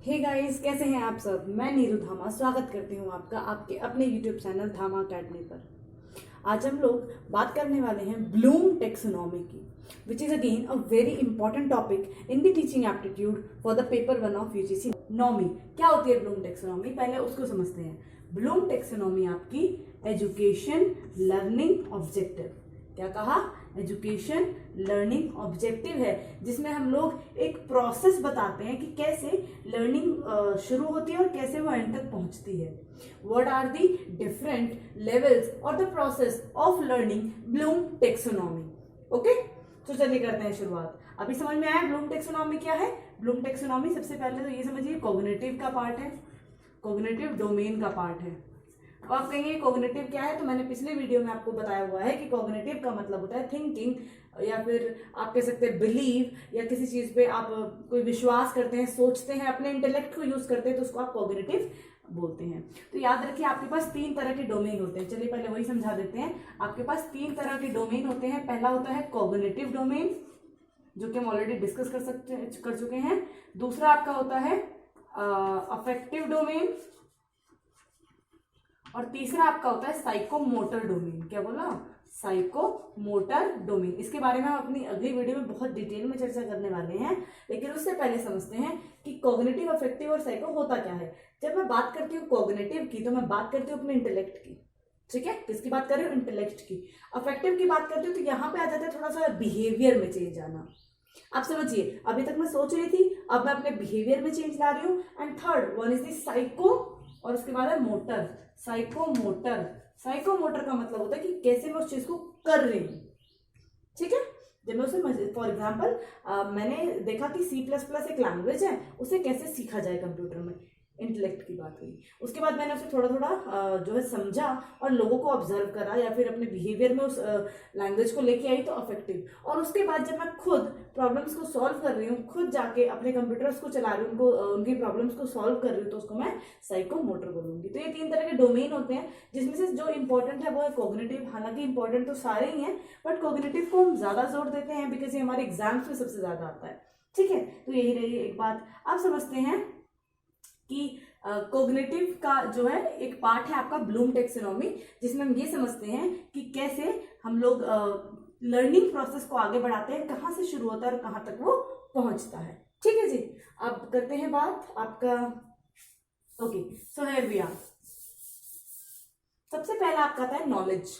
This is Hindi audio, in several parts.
हे गाइस, कैसे हैं आप सब। मैं नीरू धामा स्वागत करती हूँ आपका आपके अपने यूट्यूब चैनल धामा अकेडमी पर। आज हम लोग बात करने वाले हैं ब्लूम टेक्सोनॉमी की, which is again a very important topic in the teaching aptitude for the paper 1 of UGC नॉमी। क्या होती है ब्लूम टेक्सोनॉमी, पहले उसको समझते हैं। ब्लूम टेक्सोनॉमी आपकी एजुकेशन लर्निंग ऑब्जेक्टिव, क्या कहा, एजुकेशन लर्निंग ऑब्जेक्टिव है, जिसमें हम लोग एक प्रोसेस बताते हैं कि कैसे लर्निंग शुरू होती है और कैसे वो एंड तक पहुंचती है। What are the different levels और the process of learning Bloom taxonomy. Okay, तो चलिए करते हैं शुरुआत। अभी समझ में आया ब्लूम टेक्सोनॉमी क्या है। ब्लूम टेक्सोनॉमी सबसे पहले तो ये समझिए कॉग्निटिव का पार्ट है, कॉग्निटिव डोमेन का पार्ट है। अब आप कहेंगे कॉग्निटिव क्या है, तो मैंने पिछले वीडियो में आपको बताया हुआ है कि कॉग्निटिव का मतलब होता है थिंकिंग, या फिर आप कह सकते हैं बिलीव, या किसी चीज पे आप कोई विश्वास करते हैं, सोचते हैं, अपने इंटेलेक्ट को यूज करते हैं, तो उसको आप कॉग्निटिव बोलते हैं। तो याद रखिए आपके पास 3 तरह के डोमेन होते हैं। चलिए पहले वही समझा देते हैं। आपके पास 3 तरह के डोमेन होते हैं। पहला होता है कॉग्निटिव डोमेन, जो कि हम ऑलरेडी डिस्कस कर चुके हैं। दूसरा आपका होता है अफेक्टिव डोमेन, और तीसरा आपका होता है साइकोमोटर डोमेन। क्या बोला, साइकोमोटर डोमेन। इसके बारे में हम अपनी अगली वीडियो में बहुत डिटेल में चर्चा करने वाले हैं, लेकिन उससे पहले समझते हैं कि कॉग्निटिव, अफेक्टिव और साइको होता क्या है। जब मैं बात करती हूँ कॉग्निटिव की, तो मैं बात करती हूँ अपने इंटेलेक्ट की, ठीक है। किसकी बात कर रही हूँ, इंटेलेक्ट की। अफेक्टिव की बात करती हूँ तो यहाँ पे आ जाता है थोड़ा सा बिहेवियर में चेंज आना। आप समझिए, अभी तक मैं सोच रही थी, अब मैं अपने बिहेवियर में चेंज ला रही हूँ। And third one is the psycho, और उसके बाद है मोटर, साइकोमोटर। साइकोमोटर का मतलब होता है कि कैसे मैं उस चीज को कर रही हूँ, ठीक है। जब मैं उसे, फॉर एग्जाम्पल मैंने देखा कि C++ एक लैंग्वेज है, उसे कैसे सीखा जाए कंप्यूटर में, इंटेलेक्ट की बात हुई। उसके बाद मैंने उसे थोड़ा थोड़ा जो है समझा और लोगों को ऑब्जर्व करा, या फिर अपने बिहेवियर में उस लैंग्वेज को लेके आई, तो अफेक्टिव। और उसके बाद जब मैं खुद प्रॉब्लम्स को सॉल्व कर रही हूँ, खुद जाके अपने कंप्यूटर्स को चला रही हूँ, उनको उनकी प्रॉब्लम्स को सॉल्व कर रही हूँ, तो उसको मैं साइकोमोटर बोलूंगी। तो ये 3 तरह के डोमेन होते हैं, जिसमें से जो इंपॉर्टेंट है वो है कॉग्निटिव। हालांकि इंपॉर्टेंट तो सारे ही हैं, बट कॉग्निटिव को हम ज्यादा जोर देते हैं बिकॉज ये हमारे एग्जाम्स में सबसे ज्यादा आता है, ठीक है। तो यही रही एक बात। अब समझते हैं कि कॉग्निटिव का जो है एक पार्ट है आपका ब्लूम टेक्सोनॉमी, जिसमें हम ये समझते हैं कि कैसे हम लोग लर्निंग प्रोसेस को आगे बढ़ाते हैं, कहाँ से शुरू होता है और कहाँ तक वो पहुंचता है, ठीक है जी। अब करते हैं बात आपका, okay, so here we are. सबसे पहला आपका आता है नॉलेज,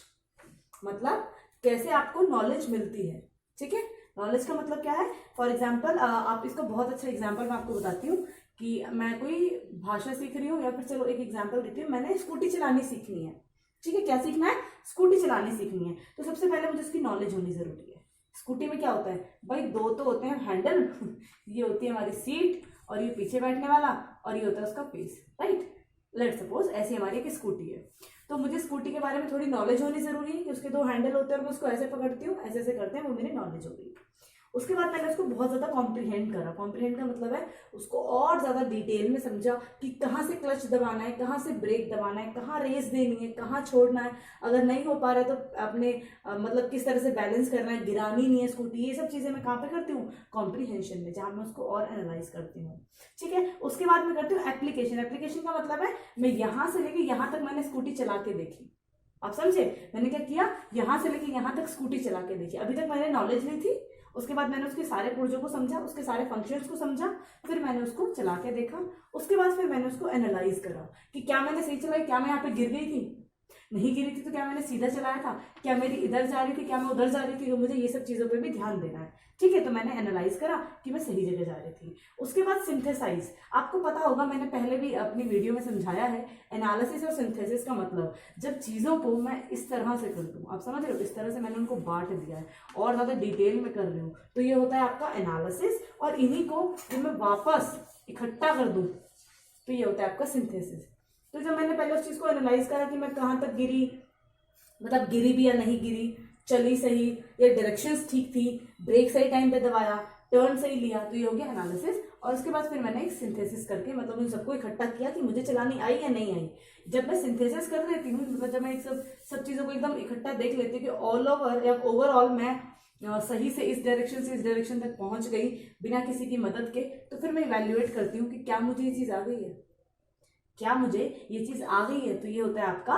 मतलब कैसे आपको नॉलेज मिलती है, ठीक है। नॉलेज का मतलब क्या है, फॉर एग्जाम्पल आप इसको बहुत अच्छा एग्जाम्पल मैं आपको बताती हूँ कि मैं कोई भाषा सीख रही हूँ, या फिर चलो एक एग्जाम्पल देती हूँ। मैंने स्कूटी चलानी सीखनी है, ठीक है। क्या सीखना है, स्कूटी चलानी सीखनी है। तो सबसे पहले मुझे उसकी नॉलेज होनी जरूरी है। स्कूटी में क्या होता है भाई, 2 तो होते हैं हैंडल ये होती है हमारी सीट, और ये पीछे बैठने वाला, और ये होता है उसका फेस, राइट। लेट्स सपोज ऐसी हमारी एक स्कूटी है, तो मुझे स्कूटी के बारे में थोड़ी नॉलेज होनी जरूरी है कि उसके 2 हैंडल होते हैं और मैं उसको ऐसे पकड़ती हूँ, ऐसे ऐसे करते हैं, वो मेरी नॉलेज हो गई। उसके बाद मैंने उसको बहुत ज्यादा कॉम्प्रिहेंड करा। कॉम्प्रिहेंड का मतलब है उसको और ज्यादा डिटेल में समझा कि कहाँ से क्लच दबाना है, कहाँ से ब्रेक दबाना है, कहाँ रेस देनी है, कहाँ छोड़ना है, अगर नहीं हो पा रहा है तो अपने मतलब किस तरह से बैलेंस करना है, गिरानी नहीं है स्कूटी। ये सब चीजें मैं कहाँ पे करती हूँ, कॉम्प्रिहेंशन में, जहां मैं उसको और एनालाइज करती हूँ, ठीक है। उसके बाद मैं करती हूँ एप्लीकेशन। एप्लीकेशन का मतलब है मैं यहाँ से लेके यहाँ तक मैंने स्कूटी चला के देखी। आप समझे, मैंने क्या किया, यहाँ से लेके यहाँ तक स्कूटी चला के देखी। अभी तक मैंने नॉलेज नहीं थी, उसके बाद मैंने उसके सारे पुर्जों को समझा, उसके सारे फंक्शंस को समझा, फिर मैंने उसको चला के देखा। उसके बाद फिर मैंने उसको एनालाइज करा कि क्या मैंने सही चलाई, क्या मैं यहाँ पे गिर गई थी, नहीं गिरी थी तो क्या मैंने सीधा चलाया था, क्या मेरी इधर जा रही थी, क्या मैं उधर जा रही थी, तो मुझे ये सब चीजों पे भी ध्यान देना है, ठीक है। तो मैंने एनालाइज करा कि मैं सही जगह जा रही थी। उसके बाद सिंथेसाइज, आपको पता होगा मैंने पहले भी अपनी वीडियो में समझाया है, एनालिसिस और सिंथेसिस का मतलब जब चीजों को मैं इस तरह से कर दूं, आप समझ रहे हो, इस तरह से मैंने उनको बांट दिया है और ज्यादा डिटेल में कर रही हूँ, तो ये होता है आपका एनालिसिस। और इन्हीं को जब मैं वापस इकट्ठा कर दूं तो ये होता है आपका सिंथेसिस। तो जब मैंने पहले उस चीज को एनालाइज करा कि मैं कहाँ तक गिरी, मतलब गिरी भी या नहीं गिरी, चली सही, या डायरेक्शंस ठीक थी, ब्रेक सही टाइम पे दबाया, टर्न सही लिया, तो ये हो गया एनालिसिस। और उसके बाद फिर मैंने एक सिंथेसिस करके मतलब उन सबको इकट्ठा किया कि मुझे चलानी आई या नहीं आई। जब मैं सिंथेसिस कर लेती हूँ, मतलब जब मैं सब चीजों को एकदम इकट्ठा देख लेती हूँ कि ऑल ओवर या ओवरऑल मैं सही से इस डायरेक्शन से इस डायरेक्शन तक पहुंच गई बिना किसी की मदद के, तो फिर मैं इवैल्यूएट करती हूँ कि क्या मुझे ये चीज़ आ गई है, क्या मुझे ये चीज़ आ गई है। तो ये होता है आपका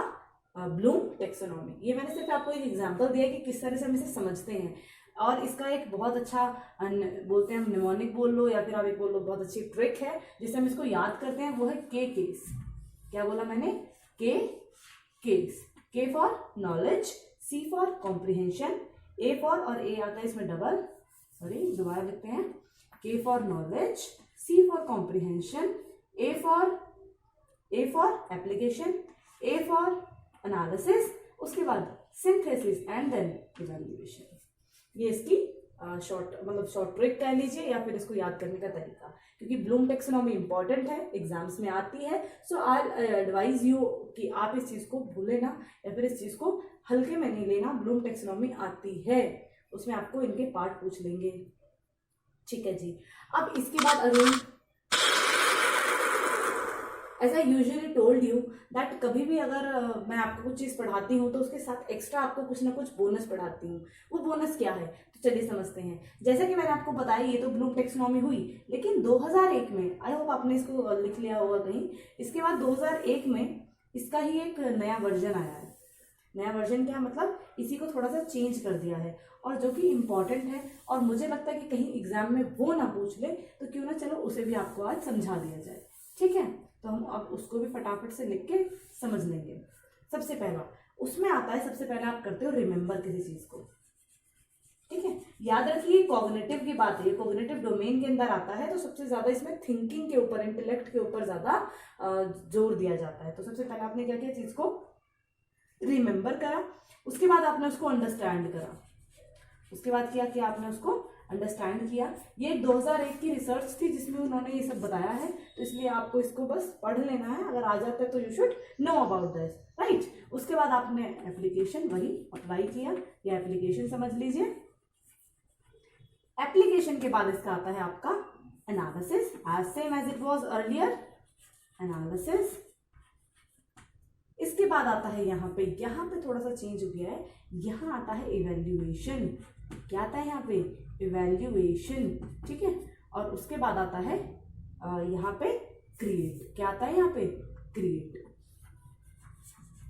ब्लूम टेक्सोनॉमी। ये मैंने सिर्फ आपको एक एग्जांपल दिया कि किस तरह से हम इसे समझते हैं। और इसका एक बहुत अच्छा बोलते हैं हम निमोनिक बोल लो या फिर आप एक बोल लो, बहुत अच्छी ट्रिक है जिससे हम इसको याद करते हैं, वो है के केस। क्या बोला मैंने? K case. K for knowledge, C for comprehension, A for, और ए आता है इसमें डबल, सॉरी दोबारा लिखते हैं, K for knowledge, C for comprehension, A for application, A for analysis, उसके बाद सिंथेसिस एंड देन इवैल्यूएशन। ये इसकी शॉर्ट ट्रिक कह लीजिए या फिर इसको याद करने का तरीका, क्योंकि ब्लूम टेक्सोनॉमी इंपॉर्टेंट है, एग्जाम्स में आती है। सो आई एडवाइज यू कि आप इस चीज़ को भूलें ना या फिर इस चीज़ को हल्के में नहीं लेना। ब्लूम टेक्सोनॉमी आती है, उसमें आपको इनके पार्ट पूछ लेंगे, ठीक है जी। अब इसके बाद again as I usually told you that कभी भी अगर मैं आपको कुछ चीज़ पढ़ाती हूँ तो उसके साथ एक्स्ट्रा आपको कुछ ना कुछ बोनस पढ़ाती हूँ। वो बोनस क्या है तो चलिए समझते हैं। जैसा कि मैंने आपको बताया ये तो ब्लूम टेक्सोनॉमी हुई, लेकिन 2001 में, आई होप आपने इसको लिख लिया होगा कहीं, इसके बाद 2001 में इसका ही एक नया वर्जन आया है। नया वर्जन क्या मतलब, इसी को थोड़ा सा चेंज कर दिया है और जो कि इम्पॉर्टेंट है और मुझे लगता है कि कहीं एग्जाम में वो ना पूछ ले तो क्यों ना चलो उसे भी आपको आज समझा दिया जाए, ठीक है। तो हम अब उसको भी फटाफट से लिख के समझ लेंगे। सबसे पहला उसमें आता है, सबसे पहले आप करते हो रिमेंबर किसी चीज को, ठीक है। याद रखिए कॉग्निटिव की बात है, कॉग्निटिव डोमेन के अंदर आता है तो सबसे ज्यादा इसमें थिंकिंग के ऊपर, इंटेलेक्ट के ऊपर ज्यादा जोर दिया जाता है। तो सबसे पहले आपने क्या किया, चीज को रिमेंबर करा, उसके बाद आपने उसको अंडरस्टैंड करा, उसके बाद क्या किया आपने उसको अंडरस्टैंड किया। ये 2001 की रिसर्च थी जिसमें उन्होंने ये सब बताया है, तो इसलिए आपको इसको बस पढ़ लेना है, अगर आ जाता है तो you should know about this, right. उसके बाद आपने एप्लीकेशन वही अप्लाई किया, या एप्लीकेशन समझ लीजिए। एप्लीकेशन के बाद इसका आता है आपका analysis, as same as it was earlier, analysis. इसके बाद आता है यहाँ पे थोड़ा सा चेंज हो गया है, यहाँ आता है इवैल्यूएशन। क्या आता है यहाँ पे, इवैल्यूएशन, ठीक है। और उसके बाद आता है यहाँ पे क्रिएट। क्या आता है यहाँ पे, क्रिएट।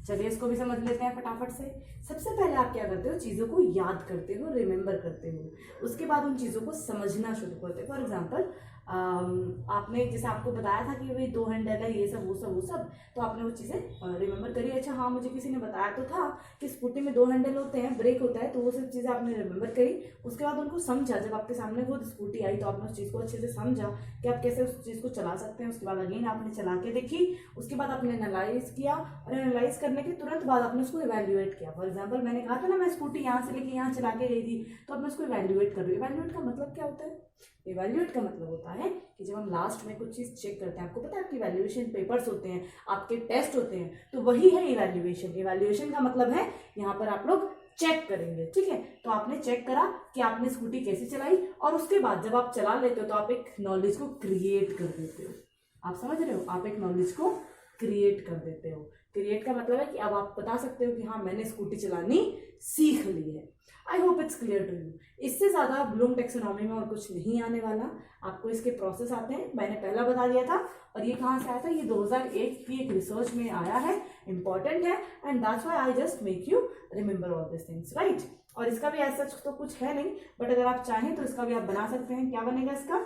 चलिए इसको भी समझ लेते हैं फटाफट से। सबसे पहले आप क्या करते हो, चीज़ों को याद करते हो, रिमेंबर करते हो, उसके बाद उन चीज़ों को समझना शुरू करते हो। फॉर एग्जाम्पल आपने जैसे आपको बताया था कि भाई 2 हैंडल है, ये सब वो सब, तो आपने वो चीज़ें रिमेंबर करी। अच्छा हाँ, मुझे किसी ने बताया तो था कि स्कूटी में 2 हैंडल होते हैं, ब्रेक होता है, तो वो सब चीज़ें आपने रिमेंबर करी। उसके बाद उनको समझा, जब आपके सामने खुद स्कूटी आई तो आपने उस चीज़ को अच्छे से समझा कि आप कैसे उस चीज़ को चला सकते हैं। उसके बाद अगेन आपने चला के देखी, उसके बाद आपने एनालाइज किया, और एनालाइज करने के तुरंत बाद आपने उसको इवैल्यूएट किया। फॉर एग्जाम्पल मैंने कहा था ना मैं स्कूटी यहाँ से लेके यहाँ चला के गई थी, तो आपने उसको इवैल्यूएट कर रही। इवैल्यूएट का मतलब क्या होता है, इवैल्यूएट का मतलब होता है कि जब हम लास्ट में कुछ चीज चेक करते हैं, आपको पता है आपके इवैल्यूएशन पेपर्स होते हैं, आपके टेस्ट होते हैं, तो वही है इवैल्यूएशन। इवैल्यूएशन का मतलब है यहाँ पर आप लोग चेक करेंगे, ठीक है। तो आपने चेक करा कि आपने स्कूटी कैसे चलाई, और उसके बाद जब आप चला लेते हो तो आप एक नॉलेज को क्रिएट कर देते हो। आप समझ रहे हो, आप एक नॉलेज को क्रिएट कर देते हो। क्रिएट का मतलब है कि अब आप बता सकते हो कि हाँ मैंने स्कूटी चलानी सीख ली है। I hope it's clear to you. इससे ज़्यादा ब्लूम टेक्सोनॉमी में और कुछ नहीं आने वाला, आपको इसके प्रोसेस आते हैं, मैंने पहला बता दिया था। और ये कहाँ से आया था, ये 2001 की एक रिसर्च में आया है, इंपॉर्टेंट है, and that's why I just make you remember all this things, right. और इसका भी ऐसा तो कुछ है नहीं, बट अगर आप चाहें तो इसका भी आप बना सकते हैं। क्या बनेगा इसका,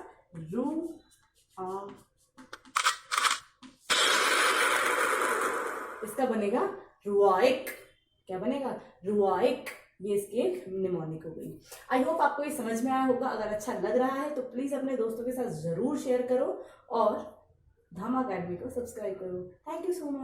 इसका बनेगा रुआइक। क्या बनेगा, रुआइक। ये इसकी एक निमोनिक हो गई। आई होप आपको ये समझ में आया होगा। अगर अच्छा लग रहा है तो प्लीज अपने दोस्तों के साथ जरूर शेयर करो और धामा अकेडमी को सब्सक्राइब करो। Thank you so much.